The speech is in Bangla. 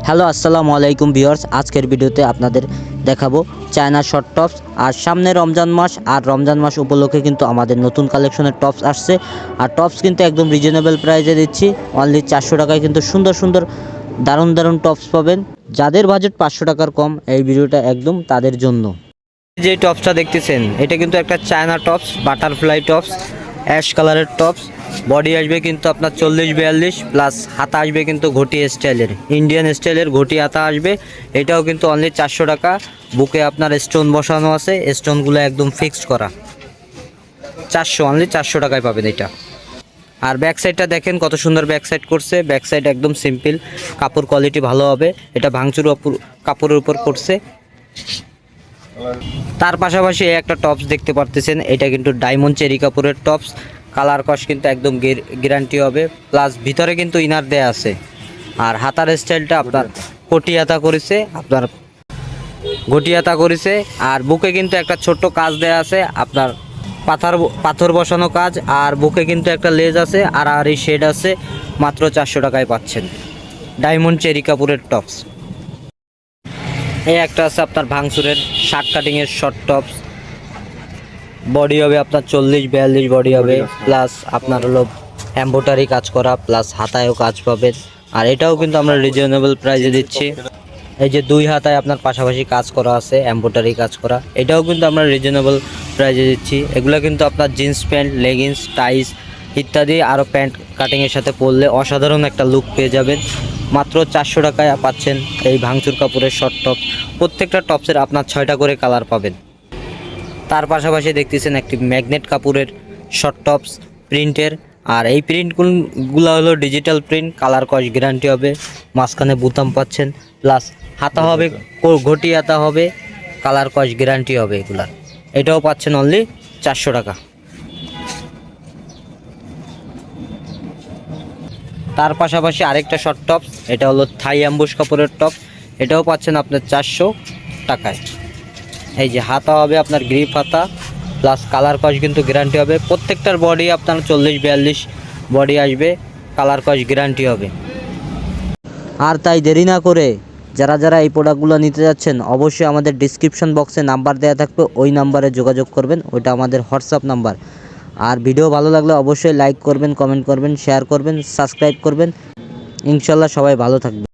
হ্যালো আসসালামু আলাইকুম ভিউয়ার্স, আজকের ভিডিওতে আপনাদের দেখাবো চায়না শর্ট টপস। আর সামনে রমজান মাস, আর রমজান মাস উপলক্ষে কিন্তু আমাদের নতুন কালেকশনের টপস আসছে। আর টপস কিন্তু একদম রিজনেবল প্রাইসে দিচ্ছি, অনলি 400 টাকায় কিন্তু সুন্দর সুন্দর দারুণ দারুণ টপস পাবেন। যাদের বাজেট 500 টাকার কম, এই ভিডিওটা একদম তাদের জন্য। যে টপসটা দেখতেছেন এটা কিন্তু একটা China tops, butterfly tops, ash কালারের টপস। বডি আসবে কিন্তু আপনার 40-42 প্লাস হাতা আসবে কিন্তু ঘটি স্টাইলের, ইন্ডিয়ান স্টাইলের ঘটি হাতা আসবে। এটাও কিন্তু অনলি 400 টাকা। বুকে আপনার স্টোন বসানো আছে, স্টোনগুলো একদম ফিক্সড করা। 400, অনলি 400 টাকায় পাবেন এটা। আর ব্যাক সাইডটা দেখেন কত সুন্দর ব্যাক সাইড করছে। ব্যাক সাইড একদম সিম্পল, কাপড় কোয়ালিটি ভালো হবে। এটা ভাঙচুর কাপড়ের উপর করছে। তার পাশাপাশি একটা টপস দেখতে পারতেছেন, এটা কিন্তু ডায়মন্ড চেরি কাপড়ের টপস। কালার কস কিন্তু একদম গ্যারান্টি হবে, প্লাস ভিতরে কিন্তু ইনার দেয়া আছে। আর হাতার স্টাইলটা আপনার কোটি হাতা করেছে, আপনার ঘটি হাতা করেছে। আর বুকে কিন্তু একটা ছোট্ট কাজ দেয়া আছে, আপনার পাথর বসানো কাজ। আর বুকে কিন্তু একটা লেজ আছে, আর এই শেড আছে। মাত্র 400 টাকায় পাচ্ছেন ডায়মন্ড চেরি কাপড়ের টপস। এই একটা আছে আপনার ভাঙচুরের শার্ট কাটিংয়ের শর্ট টপস। বডি হবে আপনার 40-42 বডি হবে, প্লাস আপনার হলো এমব্রয়ডারি কাজ করা, প্লাস হাতায়ও কাজ পাবেন। আর এটাও কিন্তু আমরা রিজনেবল প্রাইসে দিচ্ছি। এই যে 2 হাতায় আপনার পাশাপাশি কাজ করা আছে, এমব্রয়ডারি কাজ করা, এটাও কিন্তু আমরা রিজনেবল প্রাইসে দিচ্ছি। এগুলো কিন্তু আপনার জিন্স প্যান্ট, লেগিংস, টাইস ইত্যাদি আরও প্যান্ট কাটিংয়ের সাথে পরলে অসাধারণ একটা লুক পেয়ে যাবেন। মাত্র 400 টাকায় পাচ্ছেন এই ভাঙচুর কাপড়ের শর্ট টপ। প্রত্যেকটা টপসের আপনার 6টা করে কালার পাবেন। তার পাশাপাশি দেখতেছেন একটি ম্যাগনেট কাপড়ের শর্ট টপস প্রিন্টের। আর এই প্রিন্টগুলো হলো ডিজিটাল প্রিন্ট, কালার কস গ্যারান্টি হবে। মাঝখানে বুতাম পাচ্ছেন, প্লাস হাতা হবে ঘটি হাতা হবে, কালার কস গ্যারান্টি হবে এগুলার। এটাও পাচ্ছেন অনলি 400 টাকা। তার পাশাপাশি আরেকটা শর্ট টপস, এটা হলো থাই অ্যাম্বুশ কাপড়ের টপ। এটাও পাচ্ছেন আপনার 400 টাকায়। এই যে হাতা হবে আপনার গ্রিপ হাতা, প্লাস কালার কস কিন্তু গ্যারান্টি হবে। প্রত্যেকটার বডি আপনার 40-42 বডি আসবে, কালার কস গ্যারান্টি হবে। আর তাই দেরি না করে যারা যারা এই প্রোডাক্টগুলো নিতে যাচ্ছেন, অবশ্যই আমাদের ডিসক্রিপশন বক্সে নাম্বার দেওয়া থাকবে, ওই নাম্বারে যোগাযোগ করবেন। ওইটা আমাদের হোয়াটসঅ্যাপ নাম্বার। আর ভিডিও ভালো লাগলে অবশ্যই লাইক করবেন, কমেন্ট করবেন, শেয়ার করবেন, সাবস্ক্রাইব করবেন। ইনশাল্লাহ সবাই ভালো থাকবে।